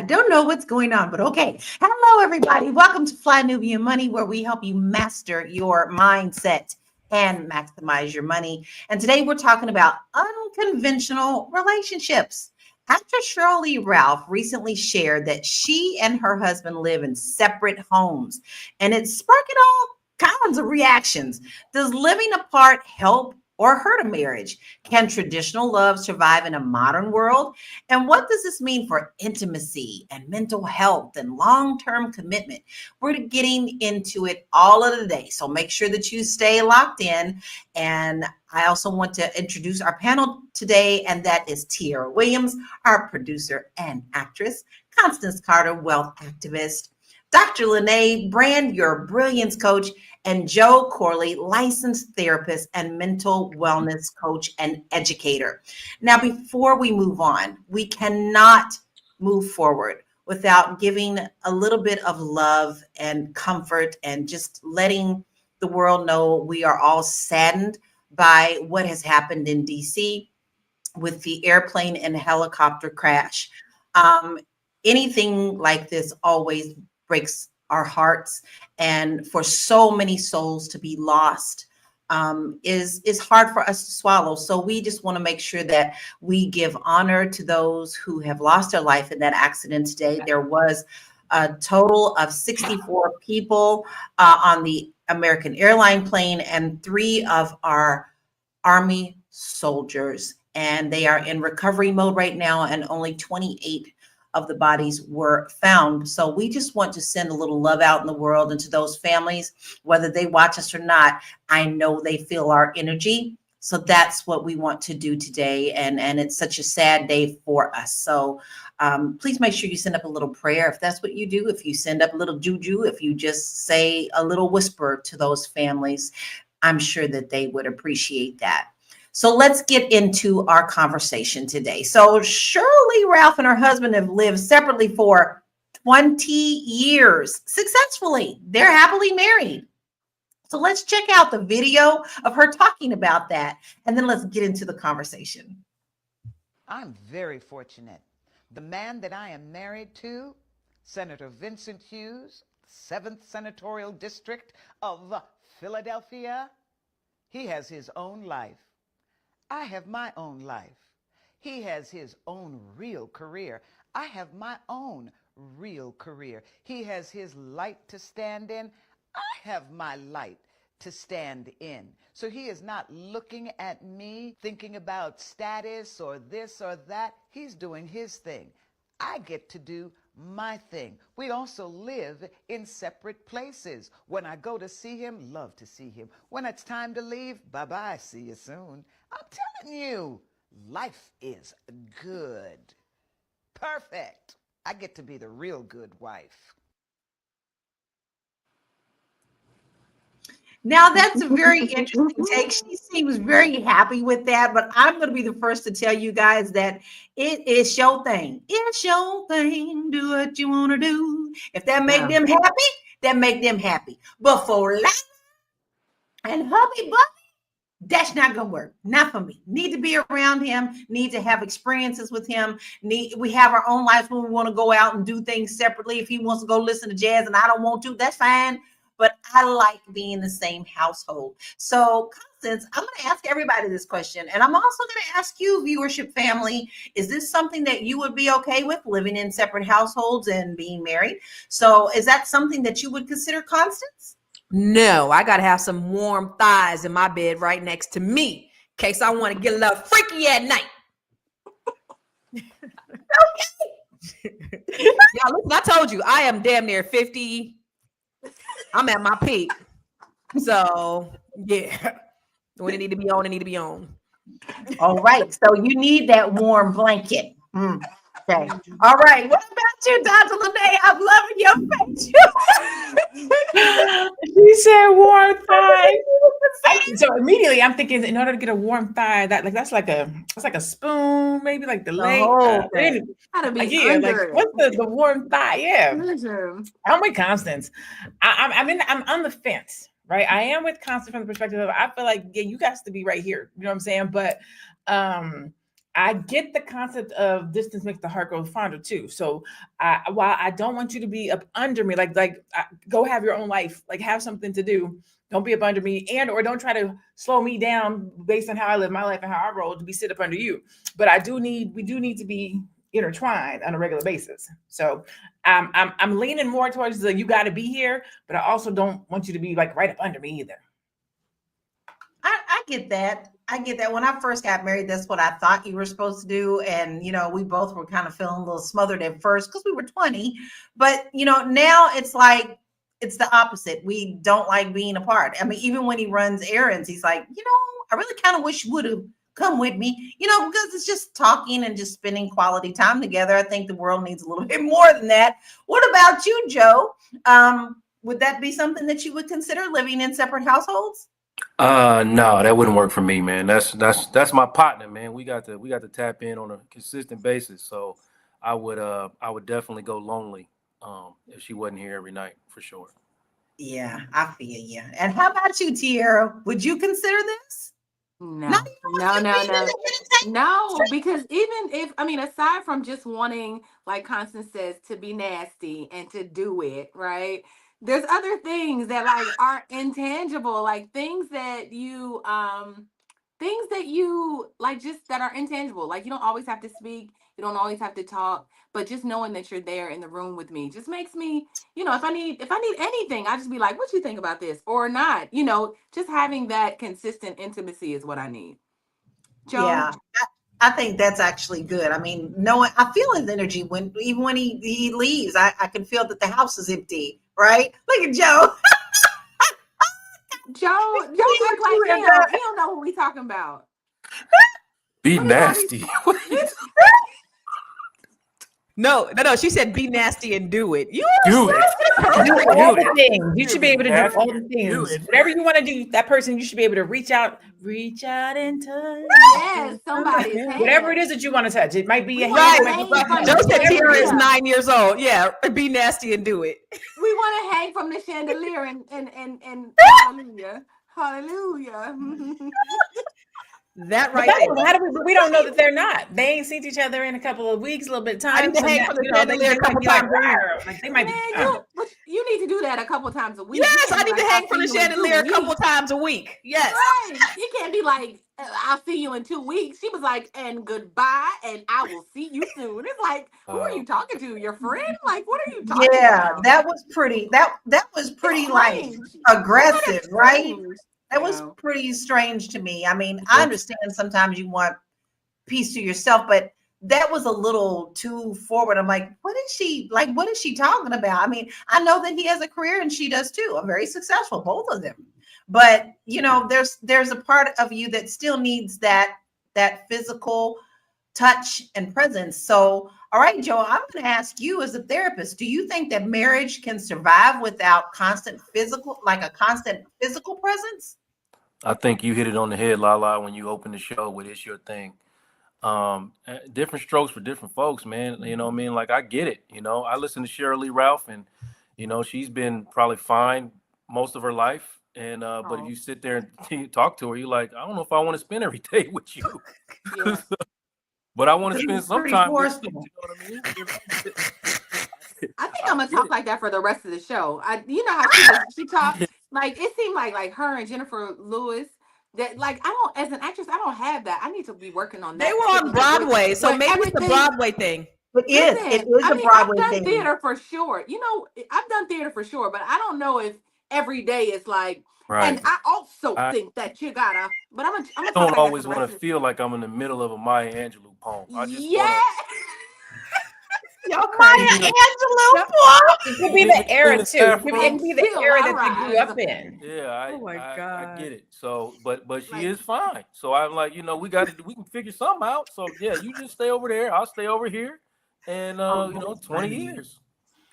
don't know what's going on, but okay. Hello, everybody. Welcome to Fly Nubian Money, where we help you master your mindset and maximize your money. And today we're talking about unconventional relationships. Actress Sheryl Lee Ralph recently shared that she and her husband live in separate homes, and it's sparking all kinds of reactions. Does living apart help or hurt a marriage? Can traditional love survive in a modern world? And what does this mean for intimacy and mental health and long-term commitment? We're getting into it all of the day. So make sure that you stay locked in. And I also want to introduce our panel today, and that is Tiara Williams, our producer and actress, Constance Carter, wealth activist, Dr. Lene Brand, your brilliance coach, and Joe Corley, licensed therapist and mental wellness coach and educator. Now, before we move on, we cannot move forward without giving a little bit of love and comfort and just letting the world know we are all saddened by what has happened in DC with the airplane and helicopter crash. Anything like this always breaks our hearts, and for so many souls to be lost is hard for us to swallow. So we just want to make sure that we give honor to those who have lost their life in that accident today. There was a total of 64 people on the American airline plane, and 3 of our Army soldiers, and they are in recovery mode right now, and only 28 of the bodies were found. So we just want to send a little love out in the world and to those families, whether they watch us or not. I know they feel our energy. So that's what we want to do today. And it's such a sad day for us. So please make sure you send up a little prayer if that's what you do. If you send up a little juju, if you just say a little whisper to those families, I'm sure that they would appreciate that. So let's get into our conversation today. So Sheryl Lee Ralph and her husband have lived separately for 20 years successfully. They're happily married. So let's check out the video of her talking about that, and then let's get into the conversation. I'm very fortunate. The man that I am married to, Senator Vincent Hughes, 7th Senatorial District of Philadelphia, he has his own life. I have my own life. He has his own real career. I have my own real career. He has his light to stand in. I have my light to stand in. So he is not looking at me thinking about status or this or that. He's doing his thing. I get to do my thing. We also live in separate places. When I go to see him, love to see him. When it's time to leave, bye-bye, see you soon. I'm telling you, life is good. Perfect. I get to be the real good wife. Now, that's a very interesting take. She seems very happy with that, but I'm going to be the first to tell you guys that it is your thing. It's your thing. Do what you want to do. If that make them happy, that make them happy. But for life and hubby bubby, that's not gonna work. Not for me. Need to be around him. Need to have experiences with him. We have our own lives when we want to go out and do things separately. If he wants to go listen to jazz and I don't want to, that's fine. But I like being in the same household. So, Constance, I'm going to ask everybody this question, and I'm also going to ask you, viewership family, is this something that you would be okay with, living in separate households and being married? So, is that something that you would consider, Constance? No, I got to have some warm thighs in my bed right next to me in case I want to get a little freaky at night. Okay. Yeah, listen, I told you, I am damn near 50. I'm at my peak. So, yeah. When it need to be on, it need to be on. All right. So you need that warm blanket. Okay. All right. What about you, Dr. Lene? I'm loving your face. She said warm thigh. So immediately I'm thinking, in order to get a warm thigh, that's like a spoon, maybe like the leg. Gotta be yeah, like what's the warm thigh? Yeah. I'm with Constance. I'm on the fence, right? I am with Constance from the perspective of I feel like, yeah, you got to be right here. You know what I'm saying? But I get the concept of distance makes the heart grow fonder too. So while I don't want you to be up under me, go have your own life, like have something to do. Don't be up under me, or don't try to slow me down based on how I live my life and how I roll to be sit up under you. But we do need to be intertwined on a regular basis. So I'm leaning more towards the you got to be here, but I also don't want you to be like right up under me either. I get that. I get that. When I first got married, that's what I thought you were supposed to do. And, we both were kind of feeling a little smothered at first because we were 20. But, now it's like, it's the opposite. We don't like being apart. I mean, even when he runs errands, he's like, I really kind of wish you would have come with me, because it's just talking and just spending quality time together. I think the world needs a little bit more than that. What about you, Joe? Would that be something that you would consider, living in separate households? No, that wouldn't work for me, man. That's my partner, man. We got to tap in on a consistent basis. So I would definitely go lonely if she wasn't here every night, for sure. Yeah, I feel you. And how about you, Tierra? Would you consider this? No, no, because aside from just wanting, like Constance says, to be nasty and to do it, right? There's other things that like are intangible, like things that you like, just that are intangible. Like, you don't always have to speak, you don't always have to talk, but just knowing that you're there in the room with me just makes me, if I need anything, I just be like, what you think about this or not? Just having that consistent intimacy is what I need. Joe? Yeah, I think that's actually good. I mean, I feel his energy when he leaves. I can feel that the house is empty, right? Look at Joe. Joe act like he don't know what we talking about. Be nasty. No. She said, "Be nasty and do it." You do it. Do all the things. You should be able to do all the things. Whatever you want to do, that person, you should be able to reach out and touch. Yes, somebody's hand. Whatever it is that you want to touch. It might be a right. hand. Joe said Tierra is 9 years old. Yeah, be nasty and do it. We want to hang from the chandelier and hallelujah. That right there. How do we don't know that they're not. They ain't seen each other in a couple of weeks, a little bit of time. I need to hang from the chandelier a couple times a week. Like they might be. You need to do that a couple times a week. Yes, I need to hang from the chandelier a couple times a week. Yes. Right. You can't be like, I'll see you in 2 weeks. She was like, and goodbye, and I will see you soon. It's like, who are you talking to? Your friend? Like, what are you talking about? Yeah, that was pretty. That was pretty like aggressive, right? That was pretty strange to me. I mean, I understand sometimes you want peace to yourself, but that was a little too forward. I'm like, what is she talking about? I mean, I know that he has a career and she does too. I'm very successful, both of them. But there's a part of you that still needs that physical touch and presence. So, all right, Joe, I'm going to ask you as a therapist, do you think that marriage can survive without a constant physical presence? I think you hit it on the head, Lala, when you open the show with It's Your Thing. Different strokes for different folks, man. You know what I mean? Like, I get it. I listen to Sheryl Lee Ralph, and, she's been probably fine most of her life. And but if you sit there and you talk to her, you're like, I don't know if I want to spend every day with you. Yeah. But I want to spend some time with you. You know what I mean? I think I'm gonna talk like that for the rest of the show. You know how she talks. Like, it seemed like her and Jennifer Lewis. That, like, as an actress, I don't have that. I need to be working on that. They were on Broadway, so maybe it's the Broadway thing. It is a Broadway thing. I've done theater for sure. I've done theater for sure, but I don't know if every day it's like. Right. And I also think that you gotta. But I'm gonna don't always want to feel like I'm in the middle of a Maya Angelou poem. I just Y'all Maya Angelou poem. It could be the era too. It could be the era that they grew up in. Yeah, oh my God. I get it. So, but she is fine. So I'm like, we can figure something out. So yeah, you just stay over there. I'll stay over here, and 20 years.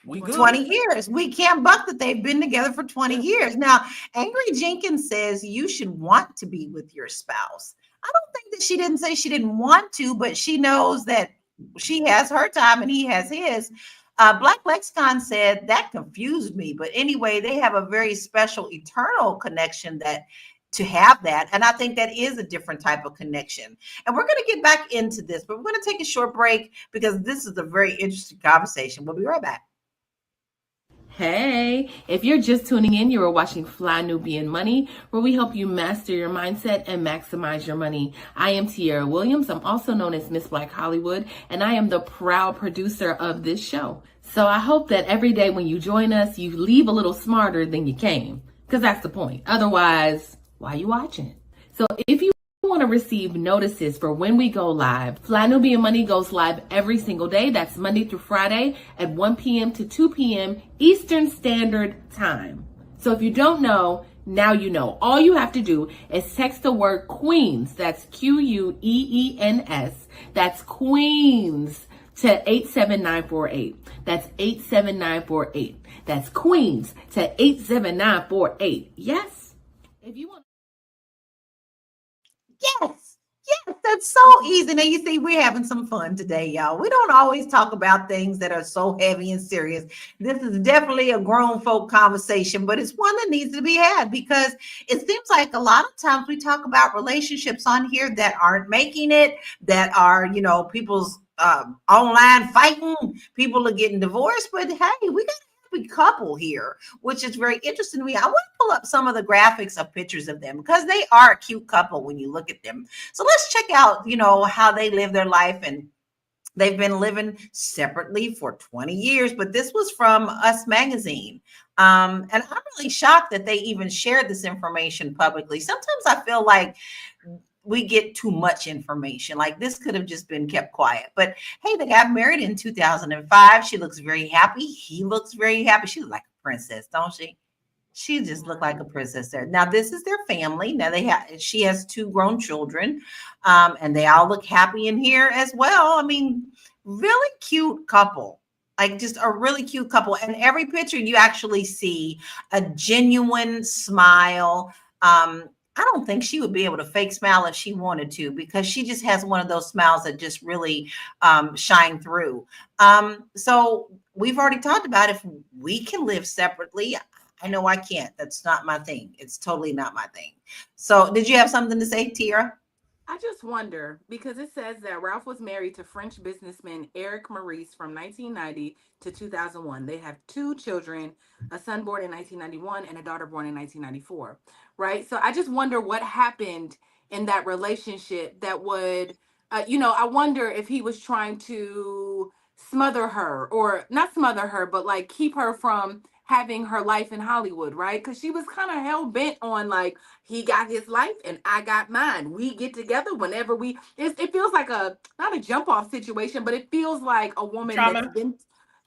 We good. 20 years. We can't buck that they've been together for 20 years. Now, Angry Jenkins says you should want to be with your spouse. I don't think that she didn't say she didn't want to, but she knows that she has her time and he has his. Black Lexicon said that confused me. But anyway, they have a very special eternal connection that to have that. And I think that is a different type of connection. And we're going to get back into this, but we're going to take a short break because this is a very interesting conversation. We'll be right back. Hey, if you're just tuning in, you are watching Fly Nubian Money, where we help you master your mindset and maximize your money. I am Tiara Williams. I'm also known as Miss Black Hollywood, and I am the proud producer of this show. So I hope that every day when you join us, you leave a little smarter than you came, because that's the point. Otherwise, why are you watching? So if you want to receive notices for when we go live, Fly Nubian Money goes live every single day. That's Monday through Friday at 1 p.m. to 2 p.m. Eastern Standard Time. So if you don't know, now you know. All you have to do is text the word Queens, that's Queens, that's Queens, to 87948. That's 87948. That's Queens to 87948. Yes? If you want. Yes, yes, that's so easy. Now you see, we're having some fun today, y'all. We don't always talk about things that are so heavy and serious. This is definitely a grown folk conversation, but it's one that needs to be had because it seems like a lot of times we talk about relationships on here that aren't making it, that are, people's online fighting, people are getting divorced, but hey, we got couple here, which is very interesting to me. I want to pull up some of the graphics of pictures of them because they are a cute couple when you look at them. So let's check out, how they live their life. And they've been living separately for 20 years, but this was from Us Magazine. And I'm really shocked that they even shared this information publicly. Sometimes I feel like we get too much information. Like this could have just been kept quiet. But hey, they got married in 2005. She looks very happy. He looks very happy. She looks like a princess, don't she? She just looked like a princess there. Now, this is their family. Now she has 2 grown children, and they all look happy in here as well. I mean, really cute couple. Like just a really cute couple. And every picture you actually see a genuine smile. I don't think she would be able to fake smile if she wanted to, because she just has one of those smiles that just really shine through. So we've already talked about if we can live separately. I know I can't. That's not my thing. It's totally not my thing. So did you have something to say, Tira? I just wonder, because it says that Ralph was married to French businessman Eric Maurice from 1990 to 2001. They have 2 children, a son born in 1991 and a daughter born in 1994, right? So I just wonder what happened in that relationship that would, I wonder if he was trying to smother her, or not smother her, but like keep her from having her life in Hollywood, right? Because she was kind of hell bent on like, he got his life and I got mine. We get together whenever it feels like not a jump off situation, but it feels like a woman Trauma. that's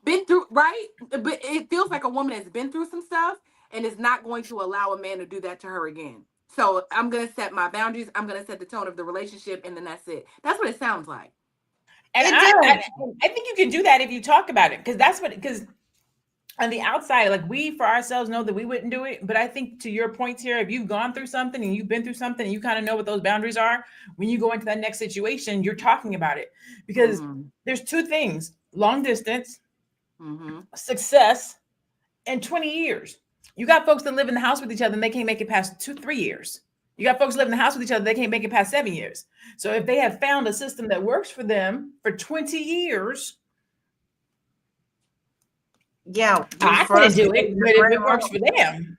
been through, right? But it feels like a woman that's been through some stuff and is not going to allow a man to do that to her again. So I'm going to set my boundaries. I'm going to set the tone of the relationship, and then that's it. That's what it sounds like. And I think you can do that if you talk about it, because on the outside, like we for ourselves know that we wouldn't do it. But I think to your point here, if you've gone through something and you've been through something and you kind of know what those boundaries are, when you go into that next situation, you're talking about it, because there's 2 things: long distance, success, and 20 years. You got folks that live in the house with each other and they can't make it past 2-3 years. You got folks live in the house with each other, they can't make it past 7 years. So if they have found a system that works for them for 20 years, yeah, I couldn't do it, but if it works for them.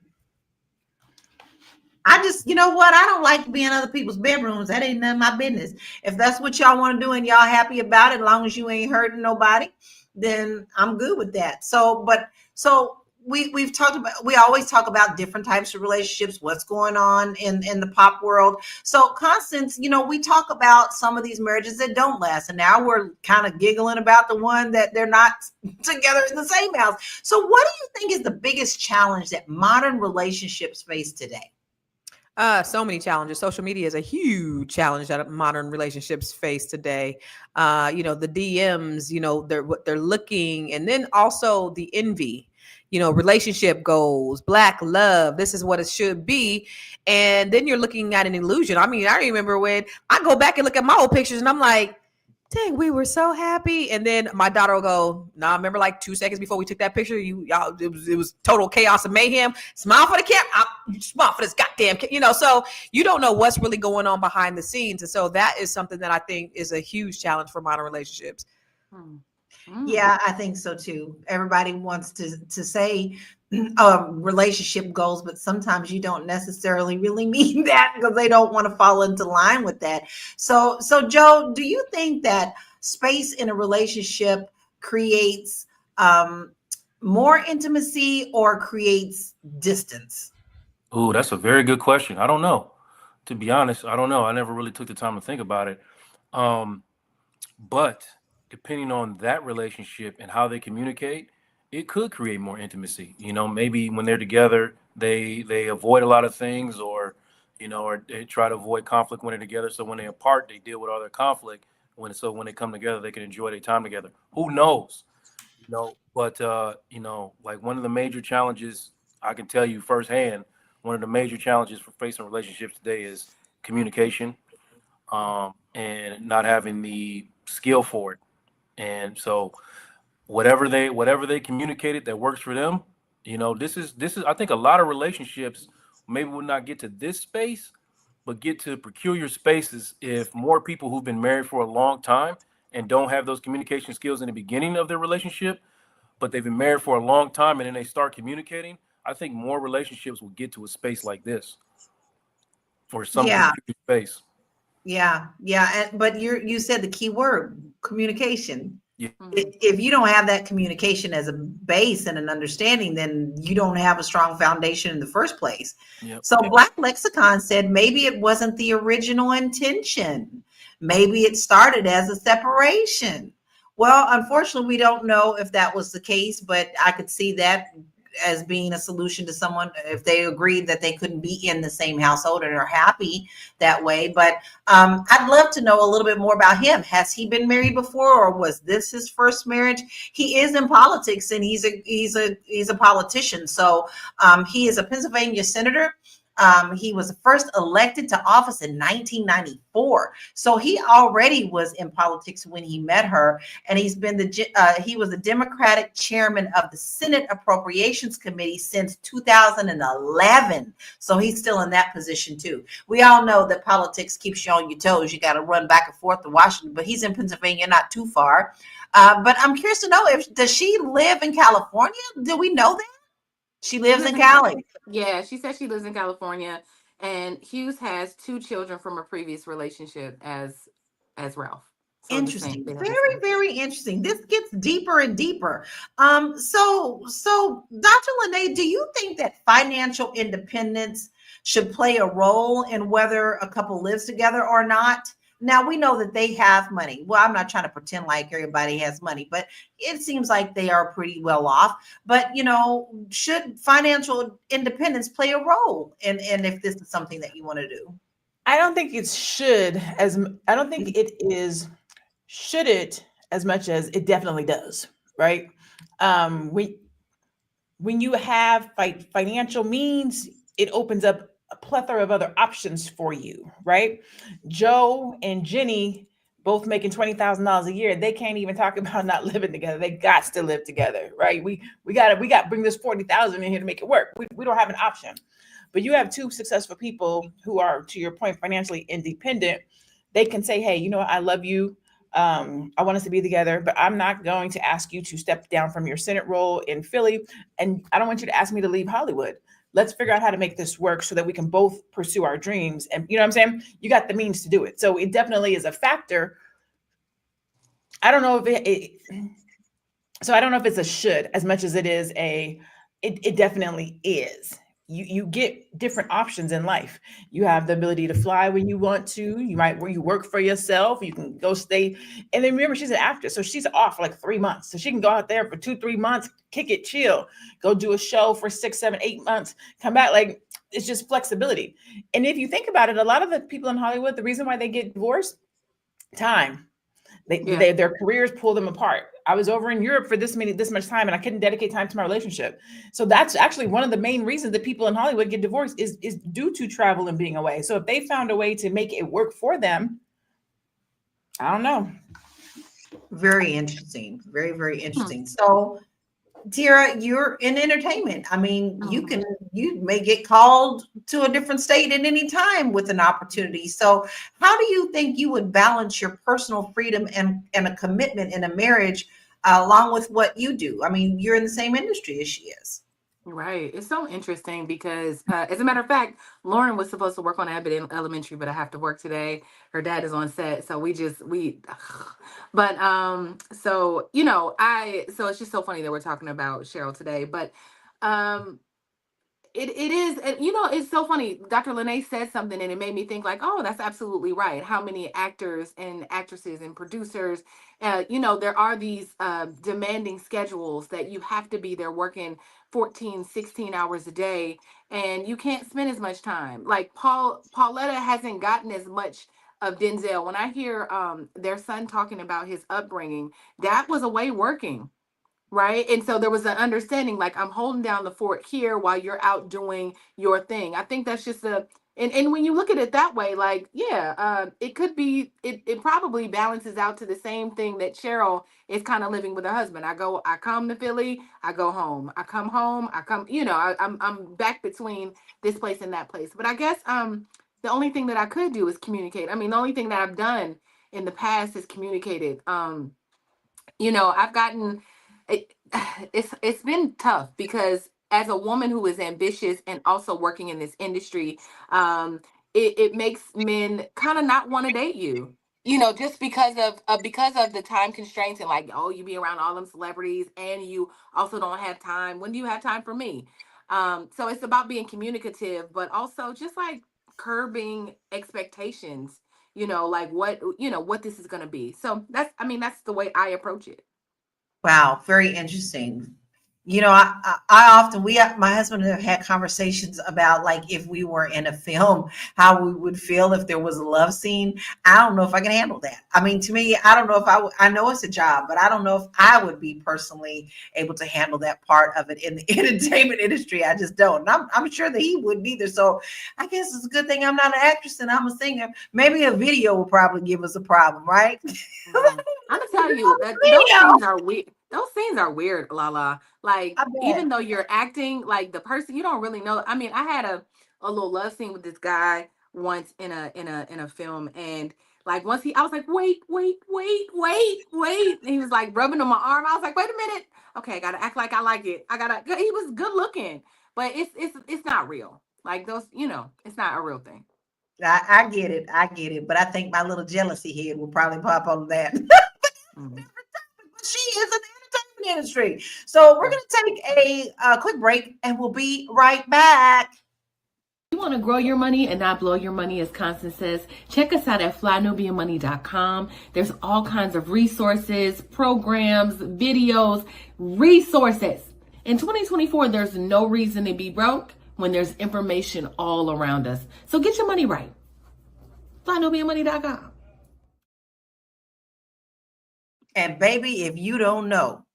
I just, you know what? I don't like to be in other people's bedrooms. That ain't none of my business. If that's what y'all want to do and y'all happy about it, as long as you ain't hurting nobody, then I'm good with that. So we always talk about different types of relationships, what's going on in the pop world. So Constance, we talk about some of these marriages that don't last. And now we're kind of giggling about the one that they're not together in the same house. So what do you think is the biggest challenge that modern relationships face today? So many challenges. Social media is a huge challenge that modern relationships face today. The DMs, they're what they're looking, and then also the envy, relationship goals, Black love. This is what it should be. And then you're looking at an illusion. I mean, I remember when I go back and look at my old pictures and I'm like, dang, we were so happy. And then my daughter will go, nah, remember like 2 seconds before we took that picture, y'all, it was total chaos and mayhem. Smile for the camera. Smile for this goddamn, so you don't know what's really going on behind the scenes. And so that is something that I think is a huge challenge for modern relationships. Yeah, I think so too. Everybody wants to say relationship goals, but sometimes you don't necessarily really mean that because they don't want to fall into line with that. So Joe, do you think that space in a relationship creates more intimacy or creates distance? Ooh, that's a very good question. I don't know. To be honest, I don't know. I never really took the time to think about it. But depending on that relationship and how they communicate, it could create more intimacy. Maybe when they're together, they avoid a lot of things, or they try to avoid conflict when they're together. So when they're apart, they deal with all their conflict. When they come together, they can enjoy their time together. Who knows? But like one of the major challenges, I can tell you firsthand, one of the major challenges for facing relationships today is communication, and not having the skill for it. And so whatever they communicated that works for them, this is I think a lot of relationships maybe would not get to this space, but get to peculiar spaces if more people who've been married for a long time and don't have those communication skills in the beginning of their relationship, but they've been married for a long time and then they start communicating. I think more relationships will get to a space like this, or some Yeah, peculiar space. yeah. But you said the key word, communication. Yeah. If you don't have that communication as a base and an understanding, then you don't have a strong foundation in the first place. Yep. So Black Lexicon said maybe it wasn't the original intention. Maybe it started as a separation. Well, unfortunately, we don't know if that was the case, but I could see that as being a solution to someone if they agreed that they couldn't be in the same household and are happy that way. But I'd love to know a little bit more about him. Has he been married before, or was this his first marriage? He is in politics, and he's a politician. So he is a Pennsylvania senator. He was first elected to office in 1994. So he already was in politics when he met her, and he was the Democratic chairman of the Senate Appropriations Committee since 2011. So he's still in that position too. We all know that politics keeps you on your toes. You got to run back and forth to Washington, but he's in Pennsylvania, not too far. But I'm curious to know, does she live in California? Do we know that? She lives in Cali. Yeah, she said she lives in California, and Hughes has 2 children from a previous relationship as Ralph. So Interesting. they have the Very, same. very interesting. This gets deeper and deeper. So Dr. Lene, do you think that financial independence should play a role in whether a couple lives together or not? Now we know that they have money. Well, I'm not trying to pretend like everybody has money, but it seems like they are pretty well off. But should financial independence play a role? And if this is something that you want to do? I don't think it should I don't think it is should it as much as it definitely does, right? When you have financial means, it opens up a plethora of other options for you, right? Joe and Jenny both making $20,000 a year. They can't even talk about not living together. They got to live together, right? We got to bring this 40,000 in here to make it work. We don't have an option. But you have 2 successful people who are, to your point, financially independent. They can say, hey, I love you. I want us to be together, but I'm not going to ask you to step down from your Senate role in Philly. And I don't want you to ask me to leave Hollywood. Let's figure out how to make this work so that we can both pursue our dreams. And you know what I'm saying? You got the means to do it. So it definitely is a factor. I don't know if I don't know if it's a should as much as it is it definitely is. You get different options in life. You have the ability to fly when you want to. Where you work for yourself. You can go stay. And then remember, she's an actress, so she's off for like 3 months. So she can go out there for 2-3 months, kick it, chill, go do a show for 6, 7, 8 months, come back. Like, it's just flexibility. And if you think about it, a lot of the people in Hollywood, the reason why they get divorced, time. Their careers pull them apart. I was over in Europe for this much time, and I couldn't dedicate time to my relationship. So that's actually one of the main reasons that people in Hollywood get divorced is due to travel and being away. So if they found a way to make it work for them, I don't know. Very interesting. Very, very Hmm. interesting. So, Tira, you're in entertainment. I mean, Mhm. you may get called to a different state at any time with an opportunity. So, how do you think you would balance your personal freedom and a commitment in a marriage along with what you do? I mean, you're in the same industry as she is. Right. It's so interesting because, as a matter of fact, Lauren was supposed to work on Abbott Elementary, but I have to work today. Her dad is on set, so but so so it's just so funny that we're talking about Cheryl today. But um, it is, and it's so funny. Dr. Lene said something, and it made me think like, oh, that's absolutely right. How many actors and actresses and producers, there are these demanding schedules that you have to be there working 14, 16 hours a day, and you can't spend as much time. Like Pauletta hasn't gotten as much of Denzel. When I hear their son talking about his upbringing, dad was away working, right? And so there was an understanding, like, I'm holding down the fort here while you're out doing your thing. I think that's just and when you look at it that way, like, yeah, it could be, it probably balances out to the same thing that Cheryl is kind of living with her husband. I come to Philly, I go home, I come home, I come, I'm back between this place and that place. But I guess the only thing that I could do is communicate. I mean, the only thing that I've done in the past is communicated. I've gotten it, it's been tough because as a woman who is ambitious and also working in this industry, it makes men kind of not want to date you. Just because of the time constraints and like, oh, you be around all them celebrities and you also don't have time. When do you have time for me? So it's about being communicative, but also just like curbing expectations, like what this is going to be. So that's the way I approach it. Wow, very interesting. I often my husband and I have had conversations about like if we were in a film, how we would feel if there was a love scene. I don't know if I can handle that. I mean, to me, I don't know if I know it's a job, but I don't know if I would be personally able to handle that part of it in the entertainment industry. I just don't. And I'm sure that he wouldn't either. So I guess it's a good thing I'm not an actress and I'm a singer. Maybe a video will probably give us a problem, right? I'm gonna tell you that those Video. scenes are weird. Those scenes are weird, Lala. Like, I even bet. though you're acting like the person, you don't really know. I mean, I had a little love scene with this guy once in a film, and like I was like, wait, wait, wait, wait, wait. And he was like rubbing on my arm. I was like, wait a minute. Okay, I gotta act like I like it. He was good looking, but it's not real. Like those, it's not a real thing. I get it. I get it. But I think my little jealousy head will probably pop on that. Mhm. She is in the entertainment industry. So we're Yeah. going to take a quick break and we'll be right back. You want to grow your money and not blow your money, as Constance says, check us out at flynubianmoney.com. There's all kinds of resources, programs, videos, resources. In 2024, there's no reason to be broke when there's information all around us. So get your money right. Flynubianmoney.com. And baby, if you don't know,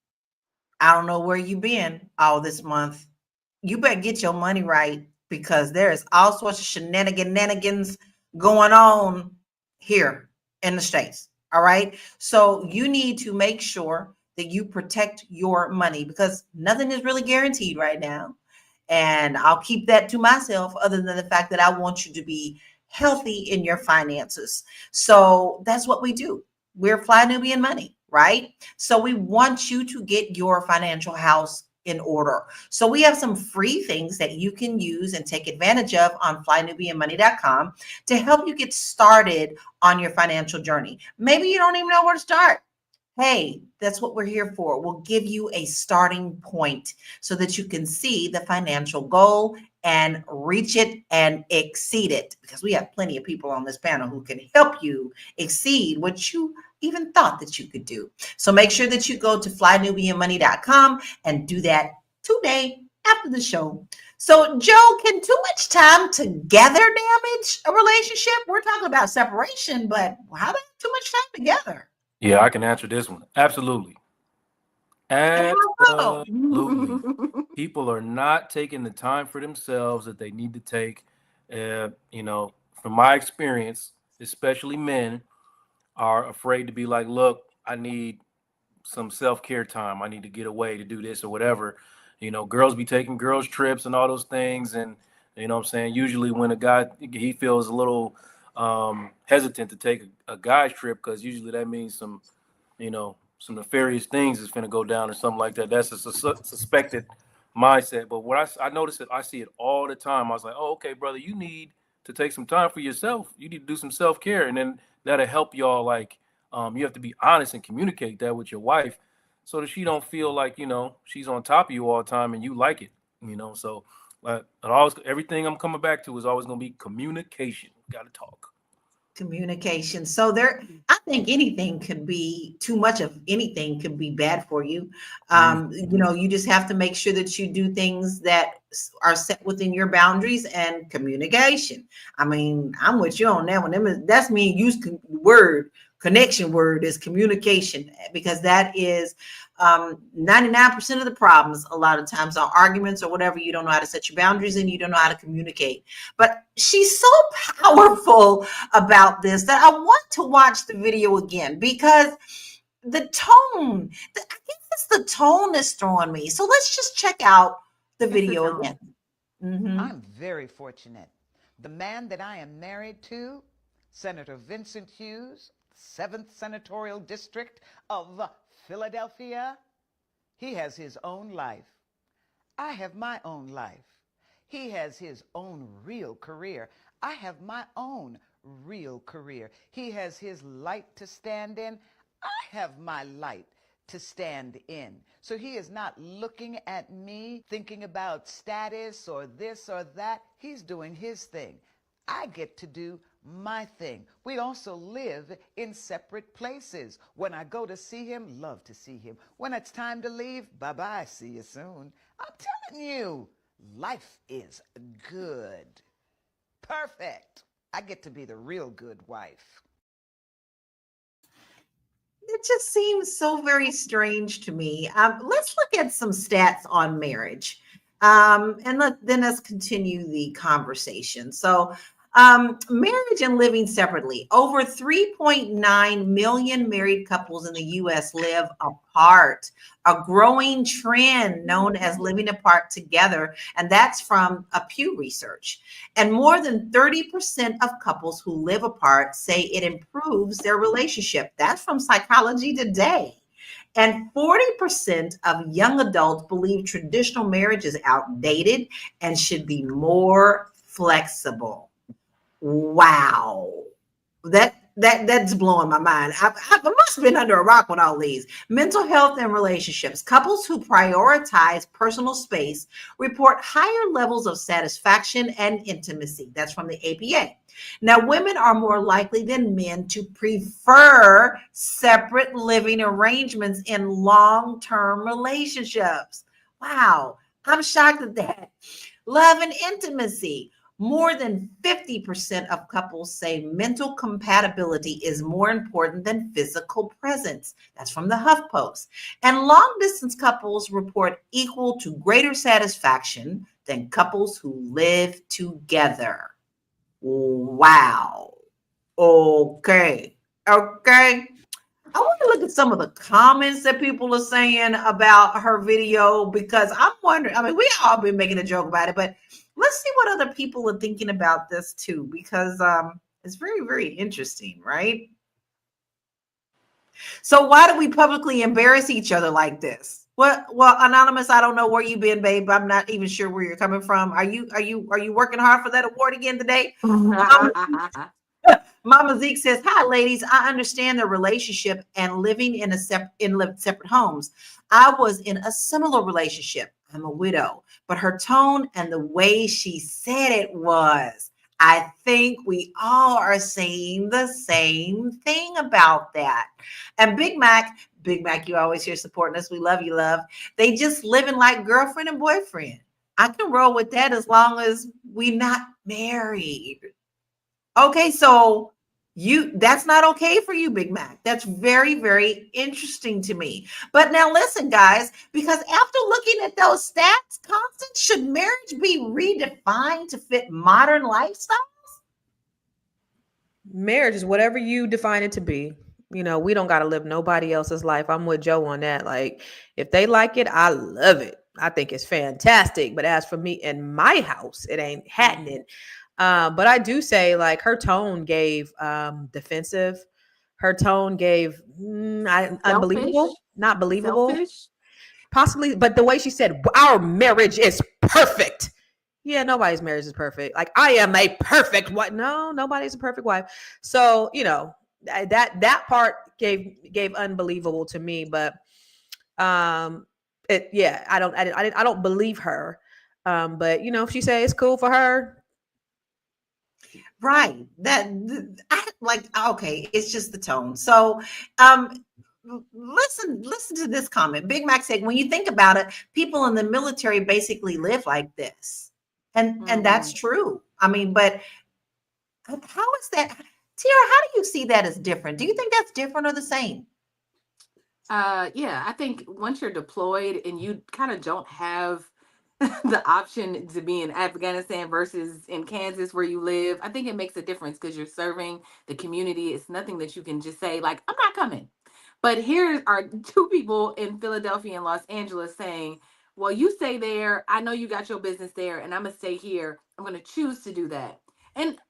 I don't know where you've been all this month. You better get your money right because there's all sorts of shenanigans going on here in the States. All right. So you need to make sure that you protect your money because nothing is really guaranteed right now. And I'll keep that to myself, other than the fact that I want you to be healthy in your finances. So that's what we do. We're Fly Nubian Money, right? So we want you to get your financial house in order. So we have some free things that you can use and take advantage of on flynubianmoney.com to help you get started on your financial journey. Maybe you don't even know where to start. Hey, that's what we're here for. We'll give you a starting point so that you can see the financial goal and reach it and exceed it. Because we have plenty of people on this panel who can help you exceed what you even thought that you could do. So make sure that you go to flynubianmoney.com and do that today after the show. So, Joe, can too much time together damage a relationship? We're talking about separation, but how about too much time together? Yeah, I can answer this one. Absolutely. And how so? Absolutely. People are not taking the time for themselves that they need to take. From my experience, especially men are afraid to be like, look, I need some self-care time. I need to get away to do this or whatever. Girls be taking girls trips and all those things. And what I'm saying? Usually when a guy, he feels a little hesitant to take a guy's trip, because usually that means some nefarious things is going to go down or something like that. That's a suspected mindset. But what I notice it, I see it all the time. I was like, oh, okay, brother, you need to take some time for yourself. You need to do some self-care. And then that'll help y'all. Like, you have to be honest and communicate that with your wife, so that she don't feel like, she's on top of you all the time and you like it. So everything I'm coming back to is always going to be communication. Got to talk. Communication. So I think anything could be too much of anything could be bad for you. You just have to make sure that you do things that are set within your boundaries and communication. I mean, I'm with you on that one. That's me. Use connection word is communication, because that is 99% of the problems. A lot of times are arguments or whatever. You don't know how to set your boundaries and you don't know how to communicate. But she's so powerful about this that I want to watch the video again, because the tone, I guess it's the tone that's throwing me. So let's just check out the video again. Mm-hmm. I'm very fortunate. The man that I am married to, Senator Vincent Hughes, 7th Senatorial District of Philadelphia, he has his own life. I have my own life. He has his own real career. I have my own real career. He has his light to stand in. I have my light to stand in. So he is not looking at me thinking about status or this or that. He's doing his thing. I get to do my thing. We also live in separate places. When I go to see him, love to see him. When it's time to leave, bye-bye, see you soon. I'm telling you, life is good. Perfect. I get to be the real good wife. It just seems so very strange to me. Let's look at some stats on marriage. And let's continue the conversation. So marriage and living separately. Over 3.9 million married couples in the U.S. live apart, a growing trend known as living apart together. And that's from a Pew Research. And more than 30% of couples who live apart say it improves their relationship. That's from Psychology Today. And 40% of young adults believe traditional marriage is outdated and should be more flexible. Wow. That's blowing my mind. I must have been under a rock with all these. Mental health and relationships. Couples who prioritize personal space report higher levels of satisfaction and intimacy. That's from the APA. Now, women are more likely than men to prefer separate living arrangements in long-term relationships. Wow. I'm shocked at that. Love and intimacy. More than 50% of couples say mental compatibility is more important than physical presence. That's from the HuffPost. And long-distance couples report equal to greater satisfaction than couples who live together. Wow. Okay. I want to look at some of the comments that people are saying about her video, because I'm wondering, I mean, we all been making a joke about it, but let's see what other people are thinking about this too, because it's very, very interesting, right? So why do we publicly embarrass each other like this? Well, Anonymous, I don't know where you've been, babe. I'm not even sure where you're coming from. Are you working hard for that award again today? Mama Zeke says, "Hi, ladies. I understand the relationship and living in separate homes. I was in a similar relationship. I'm a widow, but her tone and the way she said it was, I think we all are saying the same thing about that." And Big Mac, you always here supporting us. We love you, love. They just living like girlfriend and boyfriend. I can roll with that as long as we're not married. Okay, so that's not okay for you, Big Mac. That's very, very interesting to me. But now listen, guys, because after looking at those stats, Constance, should marriage be redefined to fit modern lifestyles? Marriage is whatever you define it to be. You know, we don't got to live nobody else's life. I'm with Joe on that. Like, if they like it, I love it. I think it's fantastic. But as for me in my house, it ain't happening. But I do say, like, her tone gave defensive. Her tone gave Selfish. unbelievable, not believable, Selfish. possibly. But the way she said, our marriage is perfect. Yeah, nobody's marriage is perfect. Like, I am a perfect wife. No, nobody's a perfect wife. So, you know, that part gave unbelievable to me. But I don't believe her. But you know, if she say it's cool for her, Right. I like, okay, it's just the tone. So listen to this comment. Big Mac said, when you think about it, people in the military basically live like this. And that's true. I mean, but how is that? Tiara, how do you see that as different? Do you think that's different or the same? Yeah, I think once you're deployed and you kind of don't have the option to be in Afghanistan versus in Kansas where you live, I think it makes a difference because you're serving the community. It's nothing that you can just say, like, I'm not coming. But here are two people in Philadelphia and Los Angeles saying, well, you stay there. I know you got your business there, and I'm going to stay here. I'm going to choose to do that. And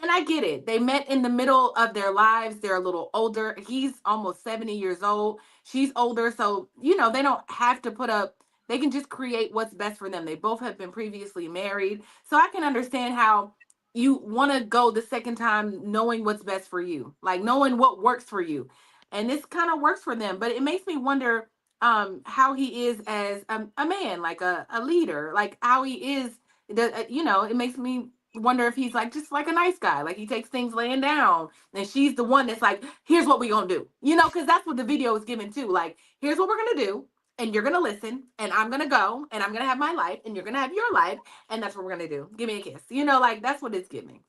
I get it. They met in the middle of their lives. They're a little older. He's almost 70 years old. She's older. So, you know, they don't have to put up, they can just create what's best for them. They both have been previously married. So I can understand how you want to go the second time knowing what's best for you, like knowing what works for you. And this kind of works for them. But it makes me wonder how he is as a man, like a leader, like how he is. You know, it makes me wonder if he's like just like a nice guy, like he takes things laying down, and she's the one that's like, here's what we're gonna do, you know, because that's what the video is given too. Like, here's what we're gonna do, and you're gonna listen, and I'm gonna go, and I'm gonna have my life, and you're gonna have your life, and that's what we're gonna do. Give me a kiss, you know, like that's what it's giving.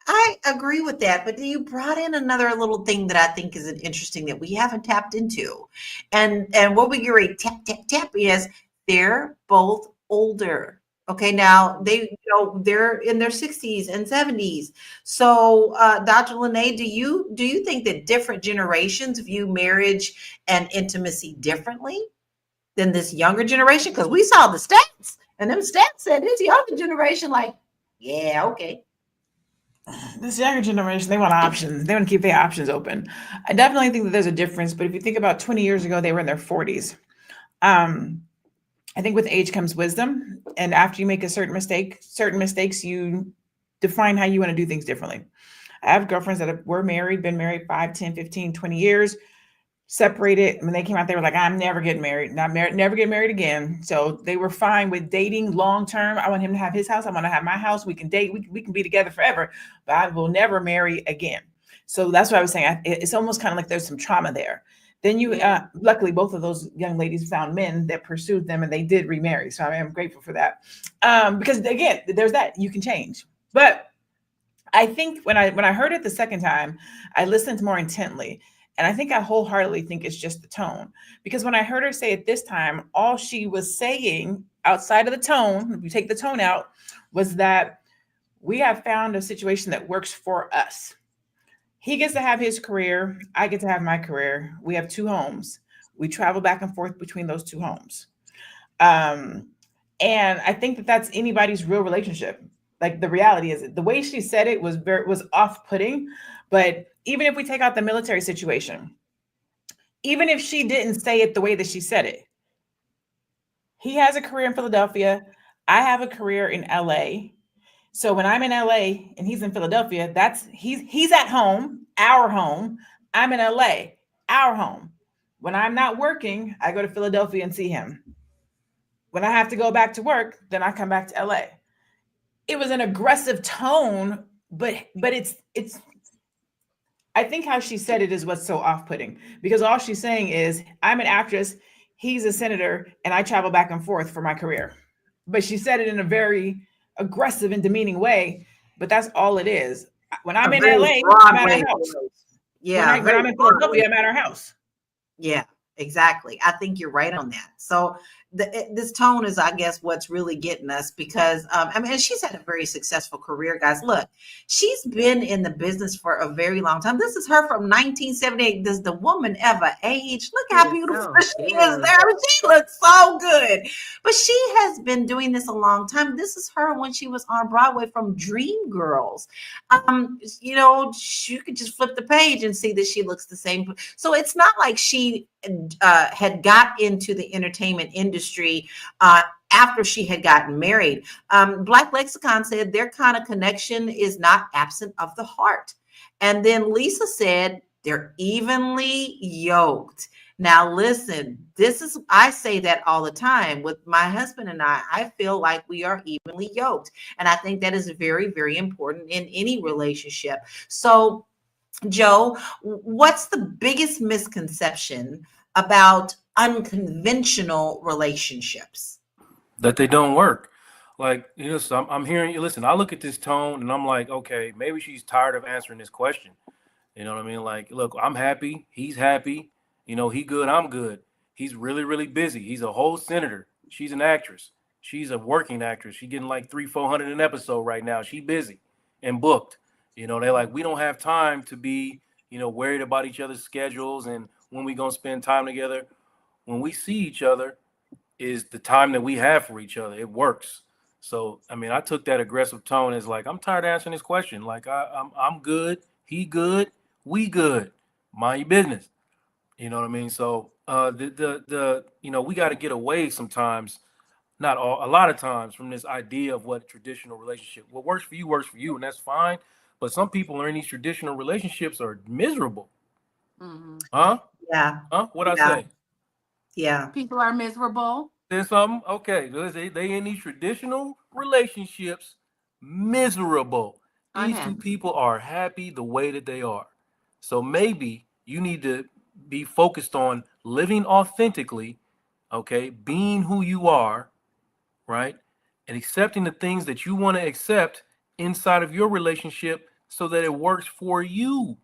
I agree with that, but you brought in another little thing that I think is interesting that we haven't tapped into, and what we get ready tap is they're both older. Okay, now they're in their 60s and 70s. So, Dr. Lene, do you think that different generations view marriage and intimacy differently than this younger generation? Because we saw the stats, and them stats said this younger generation, like, yeah, okay. This younger generation, they want options. They want to keep their options open. I definitely think that there's a difference. But if you think about 20 years ago, they were in their 40s. I think with age comes wisdom. And after you make a certain mistakes, you define how you want to do things differently. I have girlfriends that were married, been married 5, 10, 15, 20 years, separated. When they came out, they were like, I'm never getting married, never get married again. So they were fine with dating long-term. I want him to have his house. I want to have my house. We can date. We can be together forever, but I will never marry again. So that's what I was saying. It's almost kind of like there's some trauma there. Then you, luckily, both of those young ladies found men that pursued them, and they did remarry. So I am grateful for that. Because again, there's that you can change. But I think when I heard it the second time, I listened more intently. And I think I wholeheartedly think it's just the tone. Because when I heard her say it this time, all she was saying outside of the tone, if you take the tone out, was that we have found a situation that works for us. He gets to have his career. I get to have my career. We have 2 homes. We travel back and forth between those 2 homes. And I think that that's anybody's real relationship. Like, the reality is, the way she said it was off-putting. But even if we take out the military situation, even if she didn't say it the way that she said it, he has a career in Philadelphia. I have a career in LA. So when I'm in LA and he's in Philadelphia, he's at home, our home. I'm in LA, our home. When I'm not working, I go to Philadelphia and see him. When I have to go back to work, then I come back to LA. It was an aggressive tone, but it's I think how she said it is what's so off-putting, because all she's saying is, I'm an actress, he's a senator, and I travel back and forth for my career. But she said it in a very aggressive and demeaning way, but that's all it is. When I'm in LA, I'm at our house. Yeah. When I'm in Philadelphia, I'm at our house. Yeah, exactly. I think you're right on that. So this tone is, I guess, what's really getting us because, I mean, she's had a very successful career, guys. Look, she's been in the business for a very long time. This is her from 1978. Does the woman ever age? Look how beautiful she is there. She looks so good. But she has been doing this a long time. This is her when she was on Broadway from Dreamgirls. You know, you could just flip the page and see that she looks the same. So it's not like she had got into the entertainment industry after she had gotten married. Black Lexicon said their kind of connection is not absent of the heart. And then Lisa said they're evenly yoked. Now, listen, I say that all the time with my husband and I feel like we are evenly yoked. And I think that is very, very important in any relationship. So, Joe, what's the biggest misconception about unconventional relationships? That they don't work. Like, you know, so I'm hearing you. Listen, I look at this tone and I'm like, okay, maybe she's tired of answering this question. You know what I mean? Like, look, I'm happy. He's happy. You know, he good. I'm good. He's really, really busy. He's a whole senator. She's an actress. She's a working actress. She's getting like 300-400 an episode right now. She busy and booked. You know, they're like, we don't have time to be, you know, worried about each other's schedules and when we going to spend time together. When we see each other is the time that we have for each other. It works. So, I mean, I took that aggressive tone as like, I'm tired of answering this question. Like, I'm good. He good. We good. Mind your business. You know what I mean? So, you know, we got to get away sometimes, not all, a lot of times from this idea of what a traditional relationship, what works for you, and that's fine. But some people are in these traditional relationships are miserable. Mm-hmm. Huh? Yeah. Huh? What'd Yeah. I say? Yeah. People are miserable. There's something? Okay. They in these traditional relationships, miserable. These Unhappy. two people are happy the way that they are. So maybe you need to be focused on living authentically, okay, being who you are, right? And accepting the things that you want to accept inside of your relationship so that it works for you.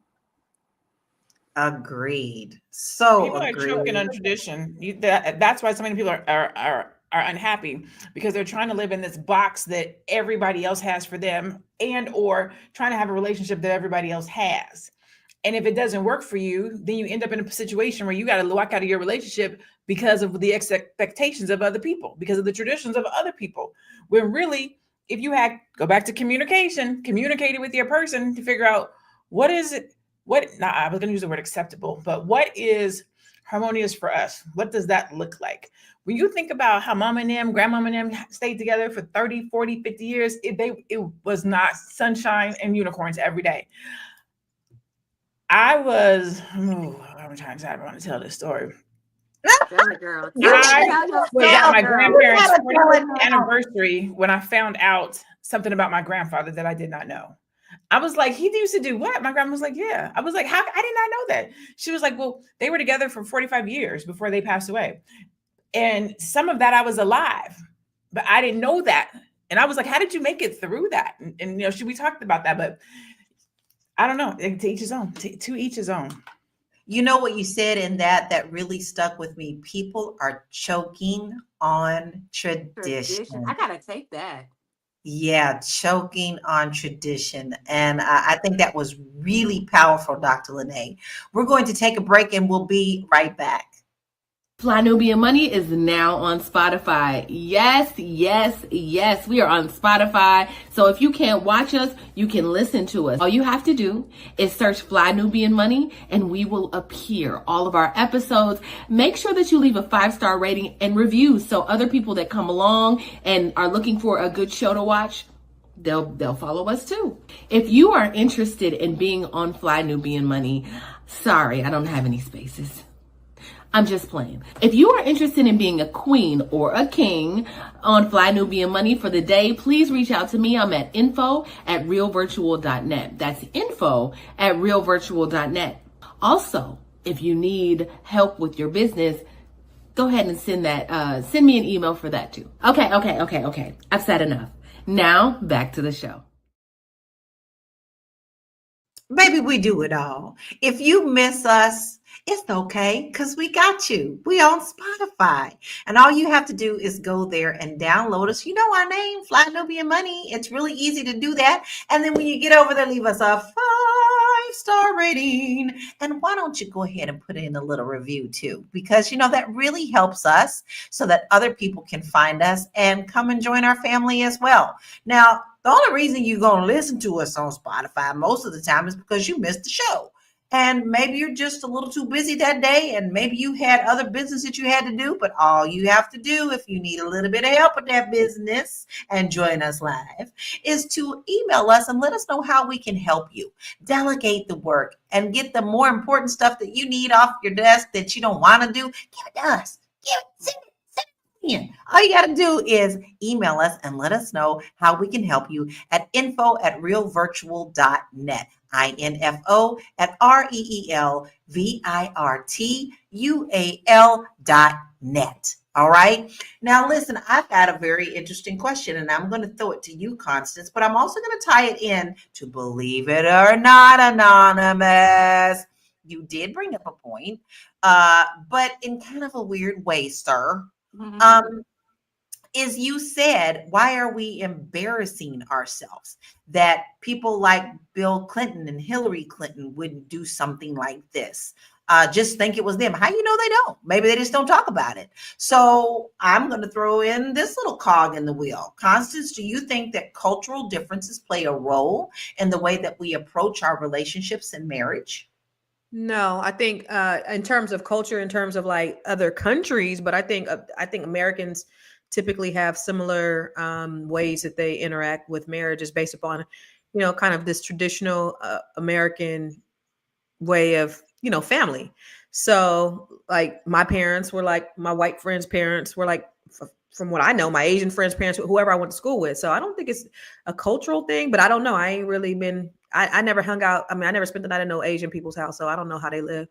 Agreed. So People are choking agreed. on tradition. That's why so many people are unhappy because they're trying to live in this box that everybody else has for them, and or trying to have a relationship that everybody else has. And if it doesn't work for you, then you end up in a situation where you got to walk out of your relationship because of the expectations of other people, because of the traditions of other people. When really, if you had go back to communicated with your person to figure out what is it. I was going to use the word acceptable, but what is harmonious for us? What does that look like? When you think about how mom and them, grandmama and them stayed together for 30, 40, 50 years, it was not sunshine and unicorns every day. How many times I want to tell this story? Tell it, girl. I was at my grandparents' You gotta tell it 40th now. anniversary when I found out something about my grandfather that I did not know. I was like, he used to do what? My grandma was like, yeah. I was like, how? I did not know that. She was like, well, they were together for 45 years before they passed away. And some of that I was alive, but I didn't know that. And I was like, how did you make it through that? And you know, we talked about that, but I don't know. To each his own. To each his own. You know what you said in that really stuck with me. People are choking on tradition. I gotta take that. Yeah, choking on tradition. And I think that was really powerful, Dr. Lene. We're going to take a break and we'll be right back. Fly Nubian Money is now on Spotify. Yes, yes, yes. We are on Spotify. So if you can't watch us, you can listen to us. All you have to do is search Fly Nubian Money and we will appear. All of our episodes. Make sure that you leave a 5-star rating and reviews so other people that come along and are looking for a good show to watch, they'll follow us too. If you are interested in being on Fly Nubian Money, sorry, I don't have any spaces. I'm just playing. If you are interested in being a queen or a king on Fly Nubian Money for the day, please reach out to me. I'm at info@realvirtual.net. That's info@realvirtual.net. Also, if you need help with your business, go ahead and send me an email for that too. Okay. I've said enough. Now back to the show. Baby, we do it all. If you miss us, it's okay because we got you. We on Spotify. And all you have to do is go there and download us. You know our name, Fly Nubian Money. It's really easy to do that. And then when you get over there, leave us a 5-star rating. And why don't you go ahead and put in a little review too? Because, that really helps us so that other people can find us and come and join our family as well. Now, the only reason you're going to listen to us on Spotify most of the time is because you missed the show. And maybe you're just a little too busy that day, and maybe you had other business that you had to do. But all you have to do, if you need a little bit of help with that business and join us live, is to email us and let us know how we can help you. Delegate the work and get the more important stuff that you need off your desk that you don't want to do. Give it to us. Send it. All you got to do is email us and let us know how we can help you at info@realvirtual.net. info@REELVIRTUAL.net. All right. Now, listen, I've got a very interesting question, and I'm going to throw it to you, Constance, but I'm also going to tie it in to Believe It or Not, Anonymous. You did bring up a point, but in kind of a weird way, sir. Is you said, why are we embarrassing ourselves? That people like Bill Clinton and Hillary Clinton wouldn't do something like this. Just think it was them. How you know they don't? Maybe they just don't talk about it. So I'm going to throw in this little cog in the wheel. Constance, do you think that cultural differences play a role in the way that we approach our relationships and marriage? No, I think in terms of culture, in terms of like other countries, but I think Americans typically have similar ways that they interact with marriages based upon, kind of this traditional American way of, family. So like my parents were like my white friends' parents were like, from what I know, my Asian friends' parents, whoever I went to school with. So I don't think it's a cultural thing, but I don't know. I ain't really been, I never hung out. I mean, I never spent the night in no Asian people's house. So I don't know how they live.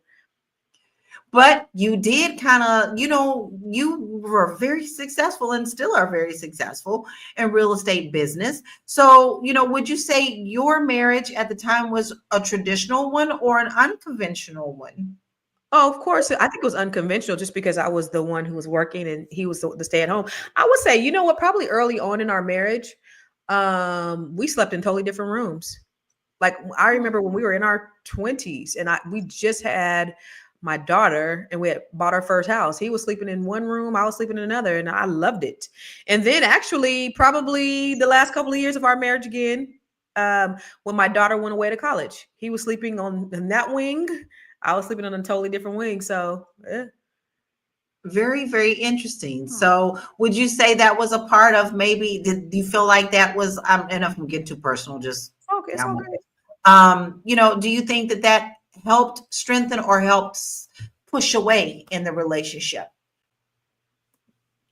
But you did kind of, you were very successful and still are very successful in real estate business. So, would you say your marriage at the time was a traditional one or an unconventional one? Oh, of course. I think it was unconventional just because I was the one who was working and he was the stay at home. I would say, you know what, probably early on in our marriage, we slept in totally different rooms. Like I remember when we were in our 20s and we just had my daughter and we had bought our first house. He was sleeping in one room, I was sleeping in another, and I loved it. And then actually probably the last couple of years of our marriage again, when my daughter went away to college, he was sleeping in that wing. I was sleeping on a totally different wing. So yeah. Very, very interesting. So would you say that was a part of maybe, did you feel like that was, and if I'm getting too personal, just, Okay, it's okay. do you think that helped strengthen or helps push away in the relationship?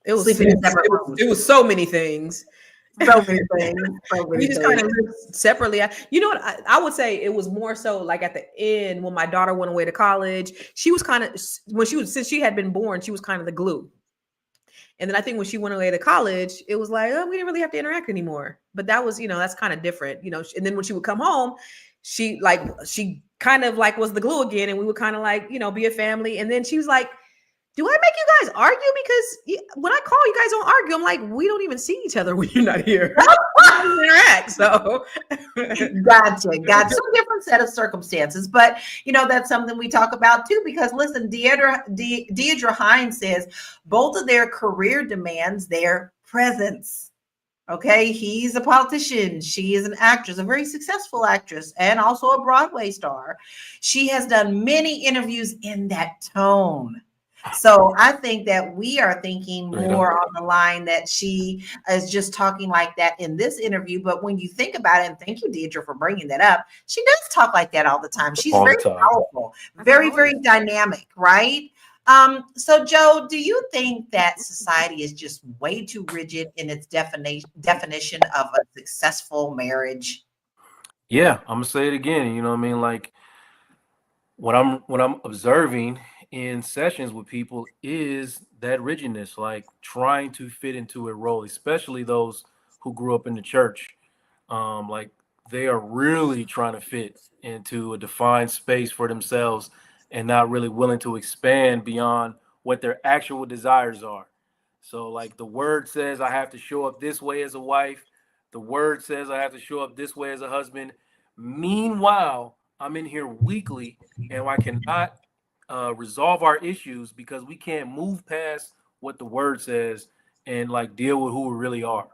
It was so many things. So many things. We just kind of lived separately. You know what? I would say it was more so like at the end when my daughter went away to college. She was kind of since she had been born, she was kind of the glue. And then I think when she went away to college, it was like, oh, we didn't really have to interact anymore. But that was, that's kind of different, And then when she would come home, she kind of like was the glue again, and we would kind of like, be a family. And then she was like, do I make you guys argue? Because when I call, you guys don't argue. I'm like, we don't even see each other when you're not here. We don't interact. So Gotcha. Some different set of circumstances, but that's something we talk about too. Because listen, Deidre Hines says both of their career demands their presence. Okay, he's a politician. She is an actress, a very successful actress, and also a Broadway star. She has done many interviews in that tone. So I think that we are thinking more on the line that she is just talking like that in this interview. But when you think about it, and thank you, Deidre, for bringing that up, she does talk like that all the time. She's very powerful, very, very dynamic, right? So Joe, do you think that society is just way too rigid in its definition of a successful marriage? Yeah, I'm gonna say it again. You know what I mean? Like what I'm observing in sessions with people is that rigidness, like trying to fit into a role, especially those who grew up in the church. Like they are really trying to fit into a defined space for themselves and not really willing to expand beyond what their actual desires are. So, like the word says, I have to show up this way as a wife. The word says I have to show up this way as a husband. Meanwhile, I'm in here weekly and I cannot resolve our issues because we can't move past what the word says and like deal with who we really are.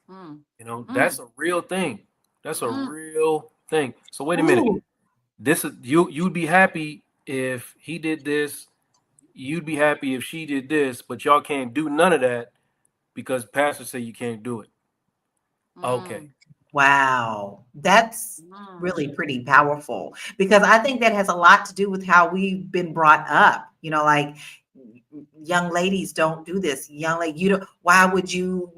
Mm, You know, mm, that's a real thing. That's a mm, real thing. So wait a minute. Ooh, This is you'd be happy if he did this. You'd be happy if she did this, but y'all can't do none of that because pastors say you can't do it. Okay. mm, wow. That's mm. really pretty powerful because I think that has a lot to do with how we've been brought up. Like young ladies don't do this. Young lady, why would you,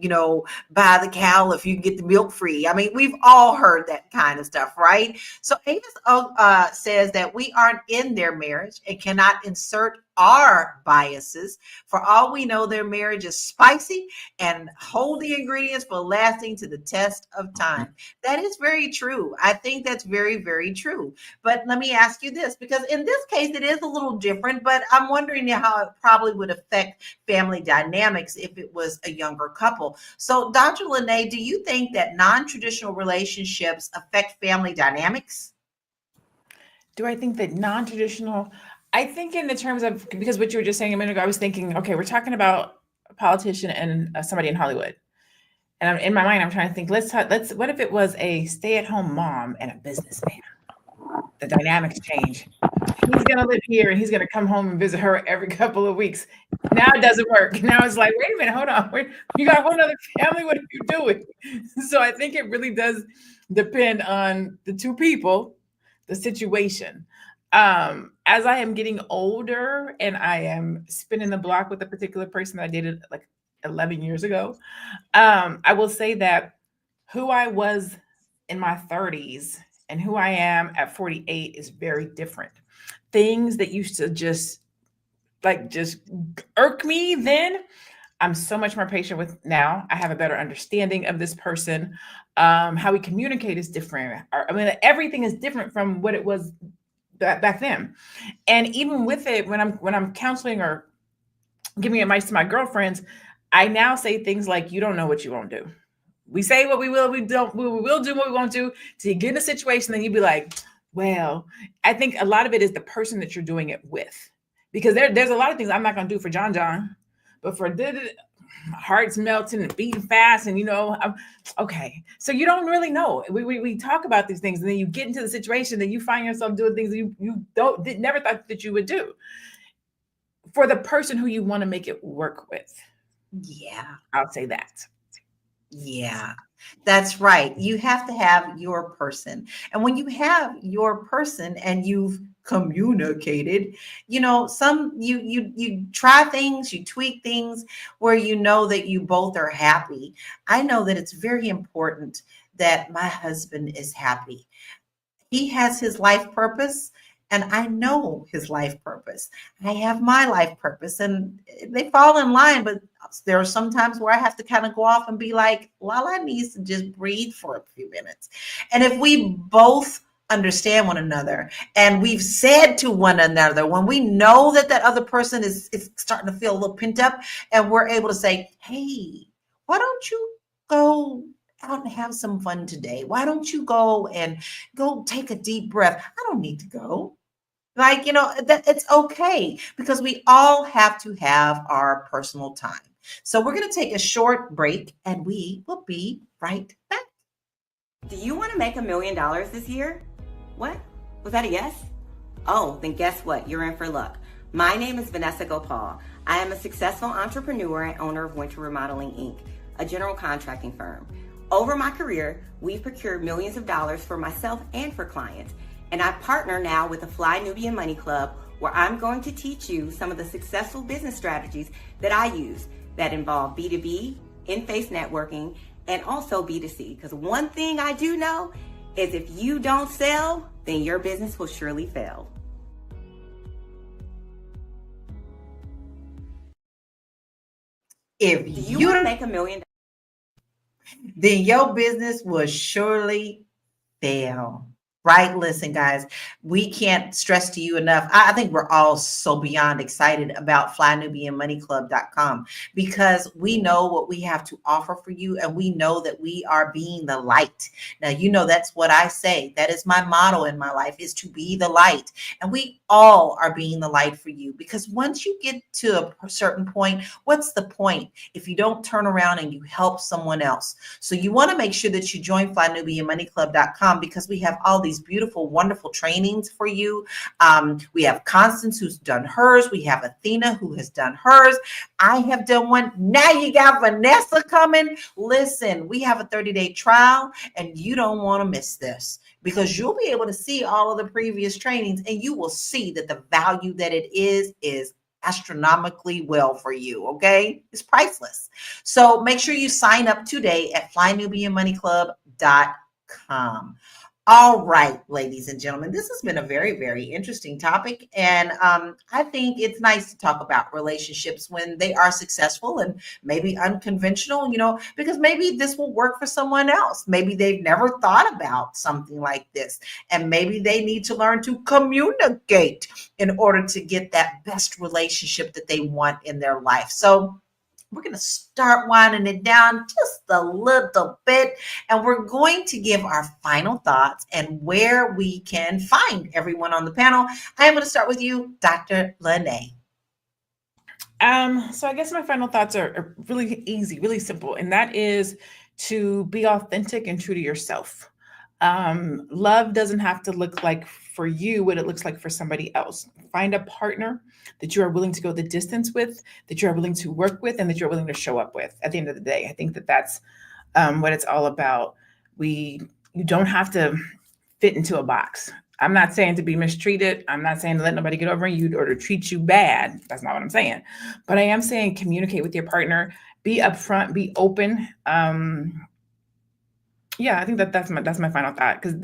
buy the cow if you can get the milk free? I mean, we've all heard that kind of stuff, right? So Amos says that we aren't in their marriage and cannot insert our biases. For all we know, their marriage is spicy and hold the ingredients for lasting to the test of time. That is very true. I think that's very, very true. But let me ask you this, because in this case, it is a little different, but I'm wondering how it probably would affect family dynamics if it was a younger couple. So, Dr. Lene, do you think that non-traditional relationships affect family dynamics? Do I think that non-traditional? I think in the terms of, because what you were just saying a minute ago, I was thinking, okay, we're talking about a politician and somebody in Hollywood. And in my mind, I'm trying to think, what if it was a stay-at-home mom and a businessman? The dynamics change. He's going to live here and he's going to come home and visit her every couple of weeks. Now it doesn't work. Now it's like, wait a minute, hold on. You got a whole other family. What are you doing? So I think it really does depend on the two people, the situation. As I am getting older and I am spinning the block with a particular person that I dated like 11 years ago, I will say that who I was in my 30s and who I am at 48 is very different. Things that used to just irk me then, I'm so much more patient with now. I have a better understanding of this person. How we communicate is different. I mean, everything is different from what it was back then. And even with it, when I'm counseling or giving advice to my girlfriends, I now say things like, "You don't know what you won't do." We say what we will, we will do what we won't do. Till you get in a situation, then you be like, well, I think a lot of it is the person that you're doing it with. Because there's a lot of things I'm not going to do for John, but for hearts melting and beating fast, and I'm okay. So you don't really know. We talk about these things, and then you get into the situation, and you find yourself doing things that you never thought that you would do for the person who you want to make it work with. Yeah. I'll say that. Yeah, that's right. You have to have your person. And when you have your person and you've communicated, you try things, you tweak things where you know that you both are happy. I know that it's very important that my husband is happy. He has his life purpose, and I know his life purpose. I have my life purpose, and they fall in line. But there are some times where I have to kind of go off and be like, Lala needs to just breathe for a few minutes. And if we both understand one another and we've said to one another, when we know that that other person is starting to feel a little pent up, and we're able to say, hey, why don't you go out and have some fun today? Why don't you go take a deep breath? I don't need to go. That it's okay, because we all have to have our personal time. So we're going to take a short break and we will be right back. Do you want to make $1 million this year? What? Was that a yes? Oh, then guess what? You're in for luck. My name is Vanessa Gopal. I am a successful entrepreneur and owner of Winter Remodeling, Inc., a general contracting firm. Over my career, we've procured millions of dollars for myself and for clients. And I partner now with the Fly Nubian Money Club, where I'm going to teach you some of the successful business strategies that I use that involve B2B, in-face networking, and also B2C. Because one thing I do know is if you don't sell, then your business will surely fail. If Do you you want to don't make $1 million? then your business will surely fail. Right? Listen, guys, we can't stress to you enough. I think we're all so beyond excited about flynubianmoneyclub.com because we know what we have to offer for you, and we know that we are being the light. Now, that's what I say. That is my motto in my life, is to be the light. And we all are being the light for you, because once you get to a certain point, what's the point if you don't turn around and you help someone else? So you want to make sure that you join flynubianmoneyclub.com, because we have all these beautiful, wonderful trainings for you. We have Constance, who's done hers. We have Athena, who has done hers. I have done one. Now you got Vanessa coming. Listen, we have a 30-day trial, and you don't want to miss this, because you'll be able to see all of the previous trainings, and you will see that the value that it is astronomically well for you. Okay, it's priceless. So make sure you sign up today at flynubianmoneyclub.com. All right, ladies and gentlemen, this has been a very, very interesting topic. And I think it's nice to talk about relationships when they are successful and maybe unconventional, because maybe this will work for someone else. Maybe they've never thought about something like this, and maybe they need to learn to communicate in order to get that best relationship that they want in their life. So we're going to start winding it down just a little bit, and we're going to give our final thoughts and where we can find everyone on the panel. I am going to start with you, Dr. Lene. So I guess my final thoughts are really easy, really simple, and that is to be authentic and true to yourself. Love doesn't have to look like for you what it looks like for somebody else. Find a partner that you are willing to go the distance with, that you are willing to work with, and that you're willing to show up with at the end of the day. I think that that's what it's all about. You don't have to fit into a box. I'm not saying to be mistreated. I'm not saying to let nobody get over you or to treat you bad. That's not what I'm saying. But I am saying communicate with your partner, be upfront, be open. Yeah, I think that's my final thought, because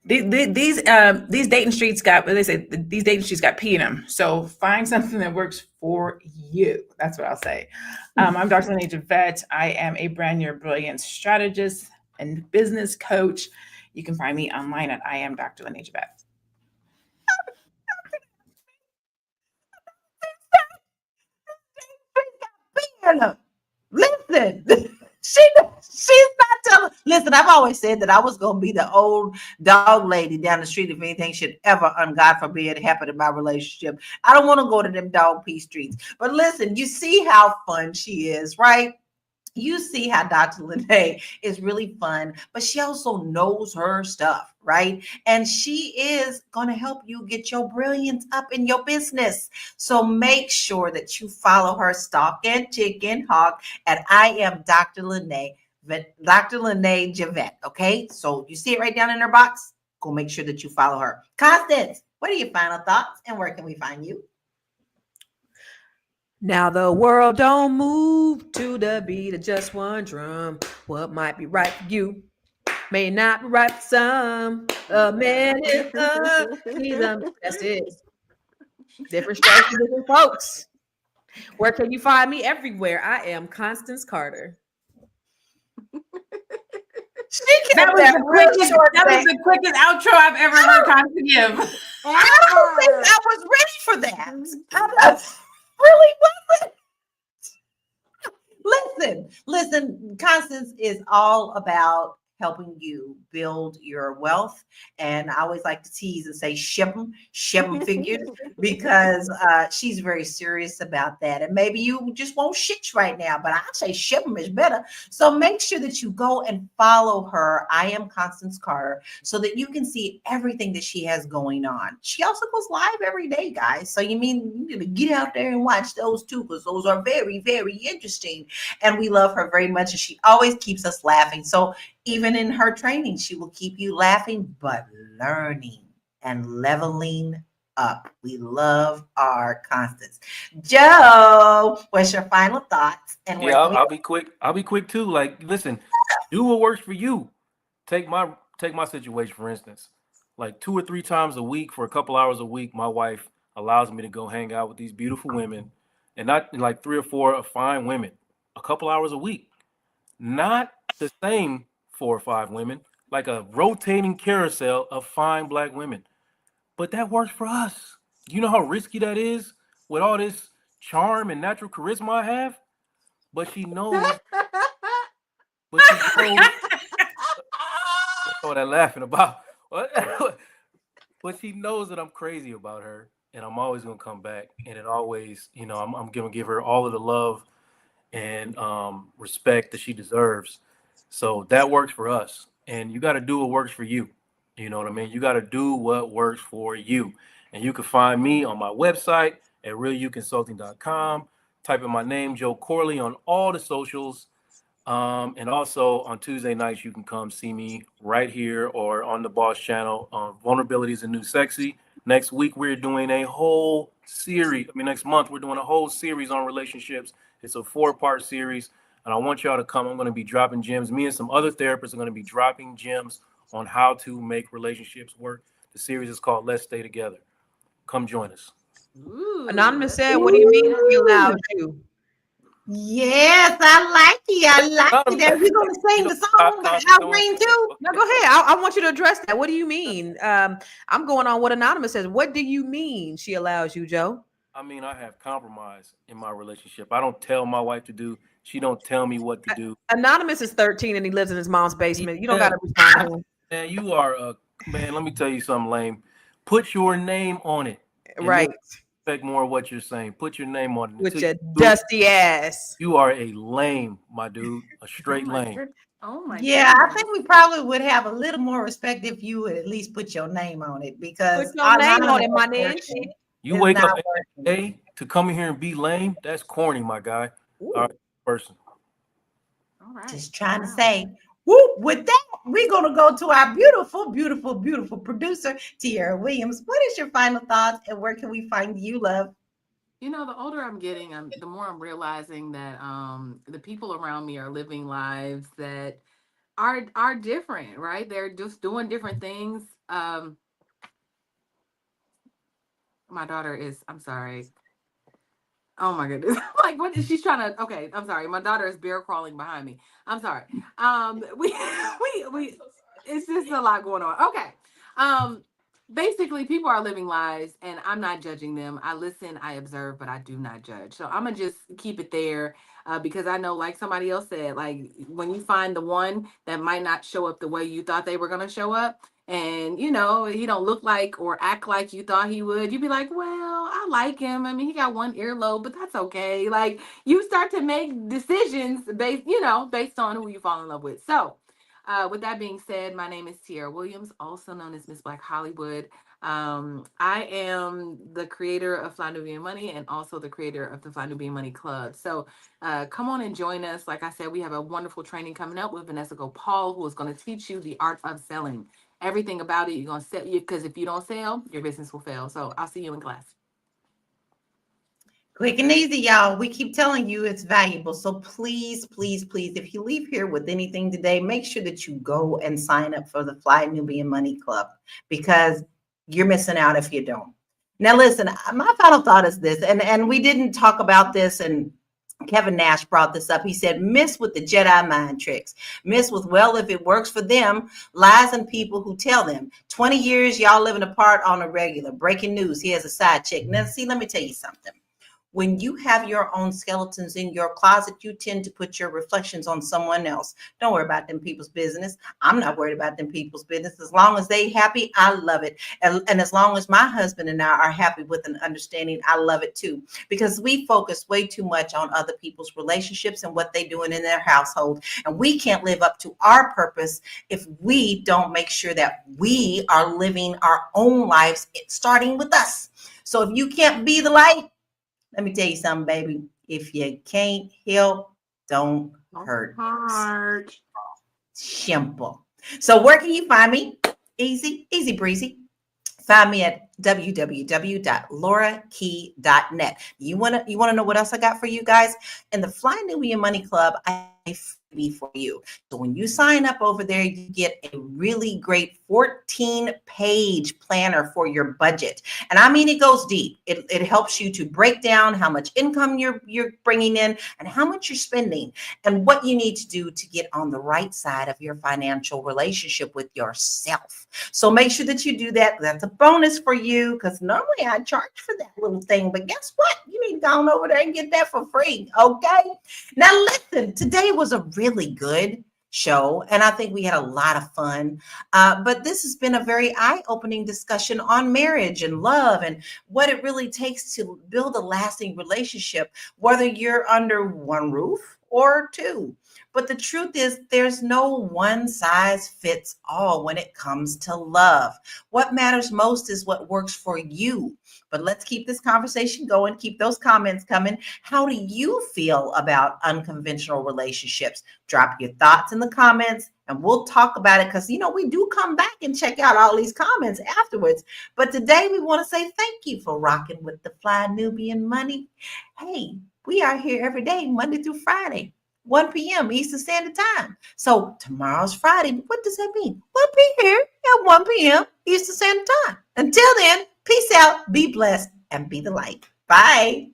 these dating streets got, what they say, these dating streets got pee in them. So find something that works for you. That's what I'll say. I'm Dr. Lene Javette. I am a brand new brilliant strategist and business coach. You can find me online at I am Dr. Lene Javette. Listen, she's not telling. Listen, I've always said that I was going to be the old dog lady down the street if anything should ever, God forbid, happen in my relationship. I don't want to go to them dog pee streets. But listen, you see how fun she is, right? You see how Dr. Lene is really fun, but she also knows her stuff, right? And she is going to help you get your brilliance up in your business. So make sure that you follow her, stalk and tick and hawk, at I am Dr. Lene Javette. Okay, so you see it right down in her box. Go make sure that you follow her. Constance, what are your final thoughts, and where can we find you? Now the world don't move to the beat of just one drum. What might be right for you may not be right for some. A man is that's it. Different strokes for different folks. Where can you find me? Everywhere. I am Constance Carter. That was the quickest outro I've ever heard Constance give. I don't think I was ready for that. I really wasn't. Listen, Constance is all about helping you build your wealth. And I always like to tease and say, ship them figures, because she's very serious about that. And maybe you just won't shit right now, but I say ship them is better. So make sure that you go and follow her. I am Constance Carter, so that you can see everything that she has going on. She also goes live every day, guys. So you need to get out there and watch those too, because those are very, very interesting. And we love her very much. And she always keeps us laughing. So even in her training, she will keep you laughing, but learning and leveling up. We love our Constance. Joe, what's your final thoughts? And yeah, I'll be quick. I'll be quick too. Like, listen, do what works for you. Take my situation, for instance. Like 2 or 3 times a week for a couple hours a week, my wife allows me to go hang out with these beautiful women, and not like 3 or 4 fine women, a couple hours a week. Not the same 4 or 5 women, like a rotating carousel of fine black women. But that works for us. You know how risky that is with all this charm and natural charisma I have? But she knows, but she knows what I'm laughing about. But she knows that I'm crazy about her and I'm always gonna come back. And it always, I'm gonna give her all of the love and respect that she deserves. So that works for us. And you got to do what works for you. You know what I mean? You got to do what works for you. And you can find me on my website at realuconsulting.com. Type in my name, Joe Corley, on all the socials. And also on Tuesday nights, you can come see me right here or on the Boss channel on Vulnerability is a New Sexy. Next week, we're doing a whole series. Next month, we're doing a whole series on relationships. It's a 4-part series, and I want y'all to come. I'm going to be dropping gems. Me and some other therapists are going to be dropping gems on how to make relationships work. The series is called Let's Stay Together. Come join us. Ooh, Anonymous said, "What do you mean he allowed you?" Yes, I like it. I like it. Are you going to sing the song by Irene too? No, go ahead. I want you to address that. What do you mean? I'm going on what Anonymous says. What do you mean she allows you, Joe? I have compromise in my relationship. I don't tell my wife to do. She don't tell me what to do. Anonymous is 13 and he lives in his mom's basement. You don't got to respond to him. Man, you are man. Let me tell you something, lame. Put your name on it. Right. Expect more of what you're saying. Put your name on it. With your dusty ass. You are a lame, my dude. A straight lame. Oh my Yeah, goodness. I think we probably would have a little more respect if you would at least put your name on it, because Put your name on it, my nigga. You wake up every day to come in here and be lame. That's corny, my guy. Ooh. All right, person. All right. Just trying to say, whoop. With that, we're going to go to our beautiful, beautiful, beautiful producer, Tiara Williams. What is your final thoughts and where can we find you, love? You know, the older I'm getting, the more I'm realizing that the people around me are living lives that are different, right? They're just doing different things. My daughter is, I'm sorry. Oh my goodness. Like, what is she's trying to, okay, I'm sorry. My daughter is bear crawling behind me. I'm sorry. We it's just a lot going on. Okay. Basically, people are living lives and I'm not judging them. I listen, I observe, but I do not judge. So I'm gonna just keep it there because I know, like somebody else said, like when you find the one that might not show up the way you thought they were gonna show up, and he don't look like or act like you thought he would, you'd be like, well, I like him. He got one earlobe, but that's okay. Like, you start to make decisions based on who you fall in love with. So with that being said, my name is Tiara Williams, also known as Miss Black Hollywood. I am the creator of Fly Nubian Money and also the creator of the Fly Nubian Money Club. So come on and join us. Like I said, we have a wonderful training coming up with Vanessa Gopal, who is going to teach you the art of selling. Everything about it, you're going to sell, because if you don't sell, your business will fail. So I'll see you in class. Quick and easy, y'all. We keep telling you it's valuable. So please, please, please, if you leave here with anything today, make sure that you go and sign up for the Fly Nubian Money Club, because you're missing out if you don't. Now, listen, my final thought is this, and we didn't talk about this, and Kevin Nash brought this up. He said, miss with the Jedi mind tricks. Miss with, well, if it works for them, lies and people who tell them. 20 years, y'all living apart on a regular. Breaking news, he has a side chick. Now, see, let me tell you something. When you have your own skeletons in your closet, you tend to put your reflections on someone else. Don't worry about them people's business. I'm not worried about them people's business. As long as they happy, I love it. And as long as my husband and I are happy with an understanding, I love it too. Because we focus way too much on other people's relationships and what they're doing in their household. And we can't live up to our purpose if we don't make sure that we are living our own lives, starting with us. So if you can't be the light, let me tell you something, baby. If you can't help, don't hurt. Simple. So where can you find me? Easy breezy. Find me at www.laurakey.net. You want to know what else I got for you guys? In the Fly Nubian Money Club, I be for you. So when you sign up over there, you get a really great 14-page planner for your budget. And I mean, it goes deep. It helps you to break down how much income you're bringing in and how much you're spending and what you need to do to get on the right side of your financial relationship with yourself. So make sure that you do that. That's a bonus for you because normally I charge for that little thing. But guess what? You need to go on over there and get that for free. Okay. Now, listen, today was a really good show, and I think we had a lot of fun. But this has been a very eye-opening discussion on marriage and love and what it really takes to build a lasting relationship, whether you're under one roof or two. But the truth is, there's no one size fits all when it comes to love. What matters most is what works for you. But let's keep this conversation going. Keep those comments coming. How do you feel about unconventional relationships? Drop your thoughts in the comments and we'll talk about it because, we do come back and check out all these comments afterwards. But today we want to say thank you for rocking with the Fly Nubian Money. Hey, we are here every day, Monday through Friday, 1 p.m. Eastern Standard Time. So tomorrow's Friday. What does that mean? We'll be here at 1 p.m. Eastern Standard Time. Until then, peace out, be blessed, and be the light. Bye.